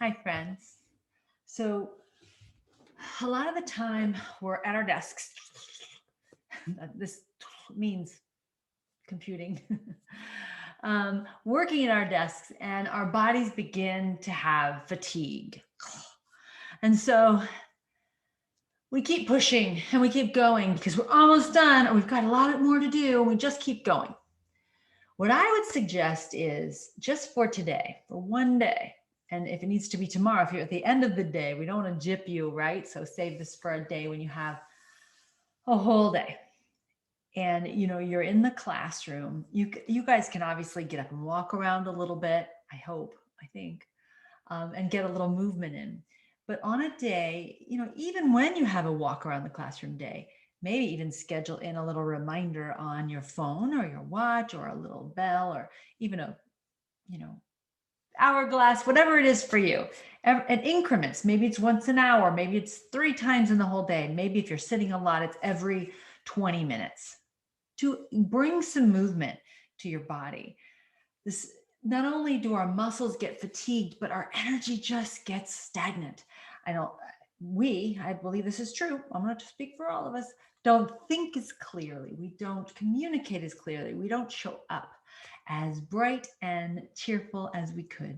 Hi, friends. So, a lot of the time we're at our desks. This means computing, working at our desks, and our bodies begin to have fatigue. And so we keep pushing and we keep going because we're almost done, or we've got a lot more to do, and we just keep going. What I would suggest is just for today, for one day, and if it needs to be tomorrow, if you're at the end of the day, we don't want to gyp you, right? So save this for a day when you have a whole day. And you're in the classroom. You guys can obviously get up and walk around a little bit. I think, and get a little movement in. But on a day, even when you have a walk around the classroom day, maybe even schedule in a little reminder on your phone or your watch or a little bell or even a, hourglass, whatever it is for you. And increments, maybe it's once an hour, maybe it's 3 times in the whole day. Maybe if you're sitting a lot, it's every 20 minutes to bring some movement to your body. This, not only do our muscles get fatigued, but our energy just gets stagnant. I believe this is true. I'm going to speak for all of us. Don't think as clearly. We don't communicate as clearly. We don't show up as bright and cheerful as we could.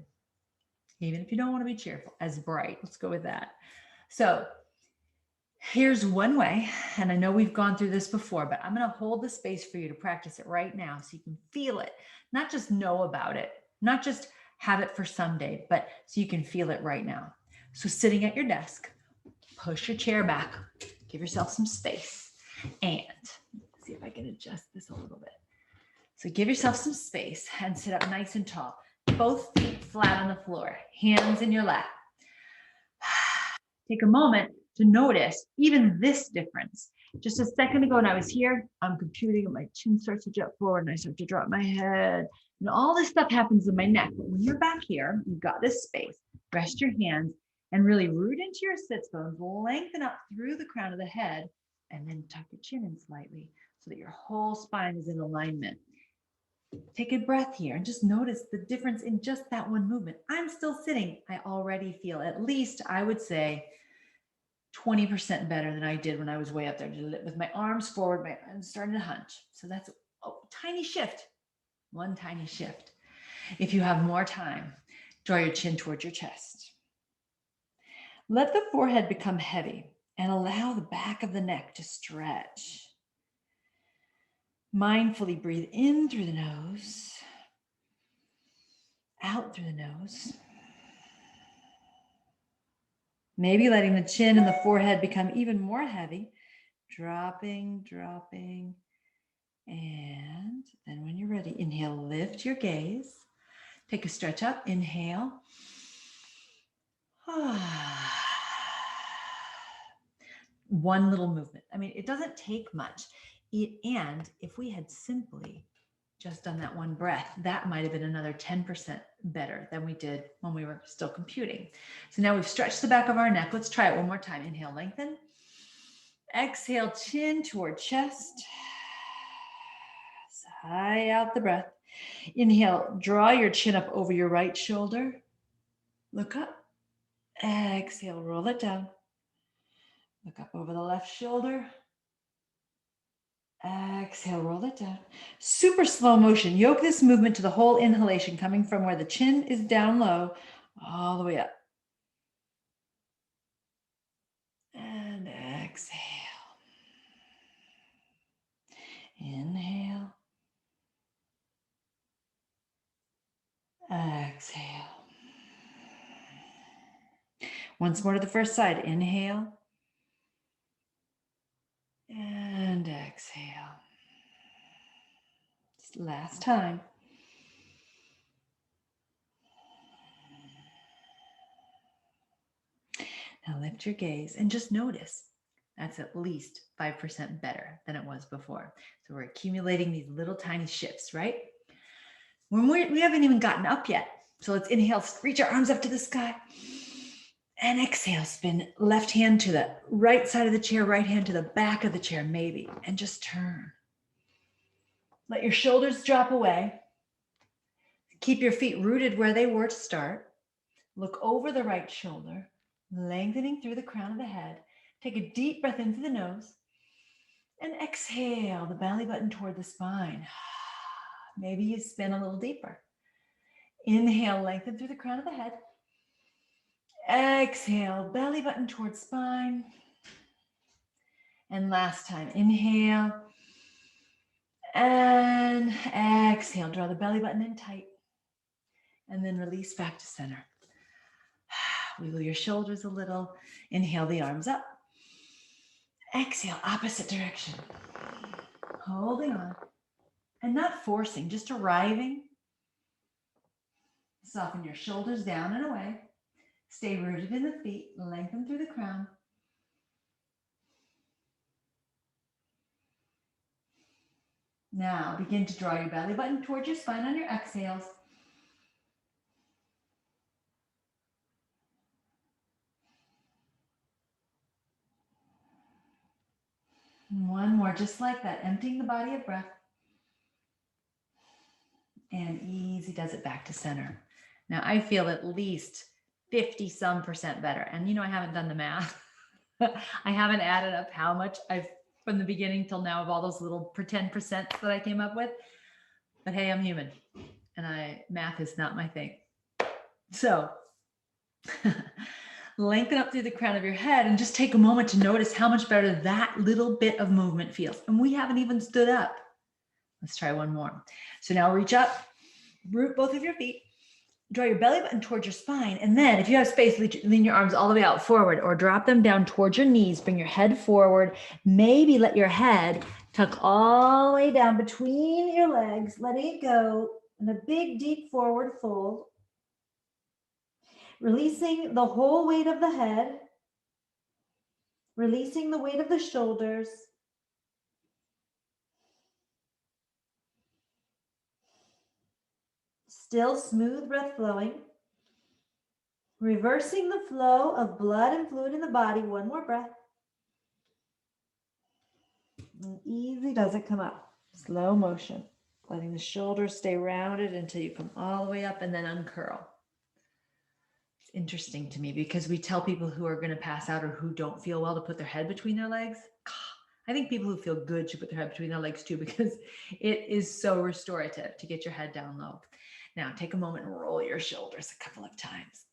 Even if you don't want to be cheerful, as bright. Let's go with that. So here's one way, and I know we've gone through this before, but I'm going to hold the space for you to practice it right now so you can feel it, not just know about it, not just have it for someday, but so you can feel it right now. So sitting at your desk, push your chair back, give yourself some space, and see if I can adjust this a little bit. So give yourself some space and sit up nice and tall, both feet flat on the floor, hands in your lap. Take a moment to notice even this difference. Just a second ago when I was here, I'm computing and my chin starts to jut forward and I start to drop my head. And all this stuff happens in my neck. But when you're back here, you've got this space, rest your hands and really root into your sits bones, lengthen up through the crown of the head, and then tuck your chin in slightly so that your whole spine is in alignment. Take a breath here and just notice the difference in just that one movement. I'm still sitting. I already feel, at least I would say, 20% better than I did when I was way up there with my arms forward, my arms starting to hunch. So that's a tiny shift, one tiny shift. If you have more time, draw your chin towards your chest. Let the forehead become heavy and allow the back of the neck to stretch. Mindfully breathe in through the nose, out through the nose. Maybe letting the chin and the forehead become even more heavy, dropping. And then when you're ready, inhale, lift your gaze. Take a stretch up, inhale. One little movement. I mean, it doesn't take much. And if we had simply just done that one breath, that might have been another 10% better than we did when we were still computing. So now we've stretched the back of our neck. Let's try it one more time. Inhale, lengthen. Exhale, chin toward chest. Sigh out the breath. Inhale, draw your chin up over your right shoulder. Look up. Exhale, roll it down. Look up over the left shoulder. Exhale, roll it down. Super slow motion. Yoke this movement to the whole inhalation, coming from where the chin is down low, all the way up. And exhale. Inhale. Exhale. Once more to the first side. Inhale. And exhale. Just last time. Now lift your gaze and just notice that's at least 5% better than it was before. So we're accumulating these little tiny shifts, right? When we haven't even gotten up yet. So let's inhale, reach our arms up to the sky. And exhale, spin left hand to the right side of the chair, right hand to the back of the chair, maybe, and just turn. Let your shoulders drop away. Keep your feet rooted where they were to start. Look over the right shoulder, lengthening through the crown of the head. Take a deep breath in through the nose and exhale the belly button toward the spine. Maybe you spin a little deeper. Inhale, lengthen through the crown of the head. Exhale, belly button towards spine. And last time, inhale and exhale. Draw the belly button in tight. And then release back to center. Wiggle your shoulders a little. Inhale the arms up. Exhale, opposite direction. Holding on. And not forcing, just arriving. Soften your shoulders down and away. Stay rooted in the feet. Lengthen through the crown. Now begin to draw your belly button towards your spine on your exhales. One more, just like that, emptying the body of breath. And easy does it back to center. Now I feel at least 50% better. And I haven't done the math. I haven't added up how much I've from the beginning till now of all those little pretend percents that I came up with. But hey, I'm human and math is not my thing. So lengthen up through the crown of your head and just take a moment to notice how much better that little bit of movement feels. And we haven't even stood up. Let's try one more. So now reach up, root both of your feet, draw your belly button towards your spine. And then if you have space, lean your arms all the way out forward or drop them down towards your knees. Bring your head forward. Maybe let your head tuck all the way down between your legs, letting it go in a big, deep forward fold. Releasing the whole weight of the head. Releasing the weight of the shoulders. Still smooth breath flowing. Reversing the flow of blood and fluid in the body. One more breath. And easy does it come up. Slow motion. Letting the shoulders stay rounded until you come all the way up and then uncurl. It's interesting to me because we tell people who are going to pass out or who don't feel well to put their head between their legs. I think people who feel good should put their head between their legs too, because it is so restorative to get your head down low. Now take a moment and roll your shoulders a couple of times.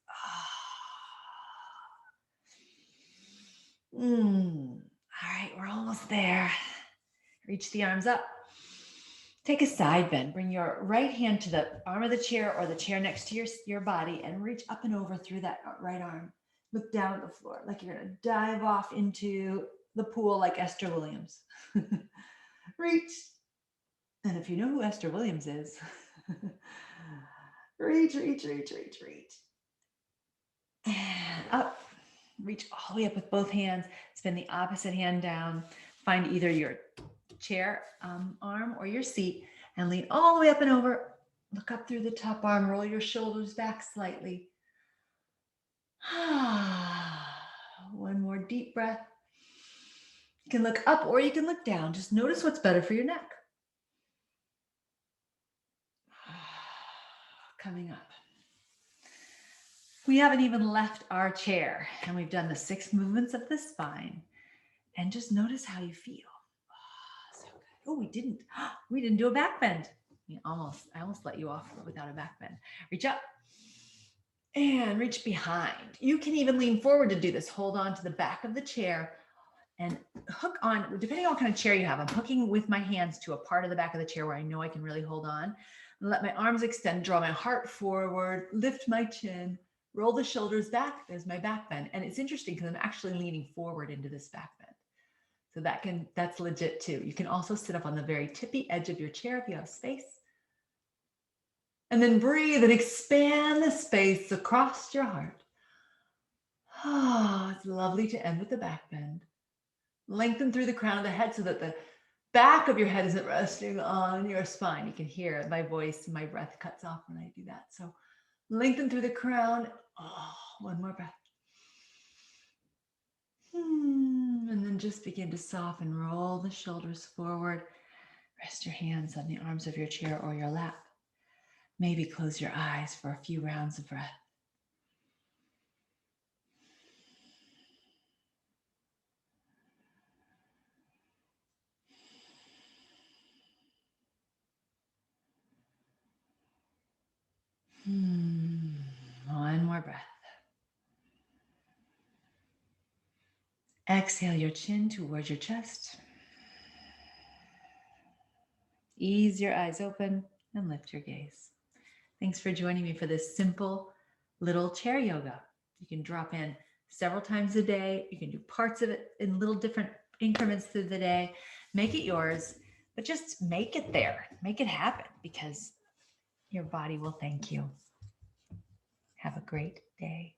All right, we're almost there. Reach the arms up. Take a side bend. Bring your right hand to the arm of the chair or the chair next to your body and reach up and over through that right arm. Look down at the floor like you're going to dive off into the pool like Esther Williams. Reach. And if you know who Esther Williams is, reach, reach, reach, reach, reach. And up. Reach all the way up with both hands. Spin the opposite hand down. Find either your chair arm or your seat and lean all the way up and over. Look up through the top arm. Roll your shoulders back slightly. One more deep breath. You can look up or you can look down. Just notice what's better for your neck. Coming up. We haven't even left our chair and we've done the 6 movements of the spine. And just notice how you feel. So good. Oh, we didn't do a back bend. I almost let you off without a back bend. Reach up and reach behind. You can even lean forward to do this. Hold on to the back of the chair and hook on, depending on what kind of chair you have. I'm hooking with my hands to a part of the back of the chair where I know I can really hold on. Let my arms extend, draw my heart forward, lift my chin, roll the shoulders back. There's my back bend. And it's interesting because I'm actually leaning forward into this back bend. So that's legit too. You can also sit up on the very tippy edge of your chair if you have space. And then breathe and expand the space across your heart. It's lovely to end with the back bend. Lengthen through the crown of the head so that the back of your head isn't resting on your spine. You can hear my voice, my breath cuts off when I do that. So lengthen through the crown. One more breath. And then just begin to soften, roll the shoulders forward. Rest your hands on the arms of your chair or your lap. Maybe close your eyes for a few rounds of breath. breath. Exhale your chin towards your chest. Ease your eyes open and lift your gaze. Thanks for joining me for this simple little chair yoga. You can drop in several times a day. You can do parts of it in little different increments through the day. Make it yours, but just make it there. Make it happen, because your body will thank you. Have a great day.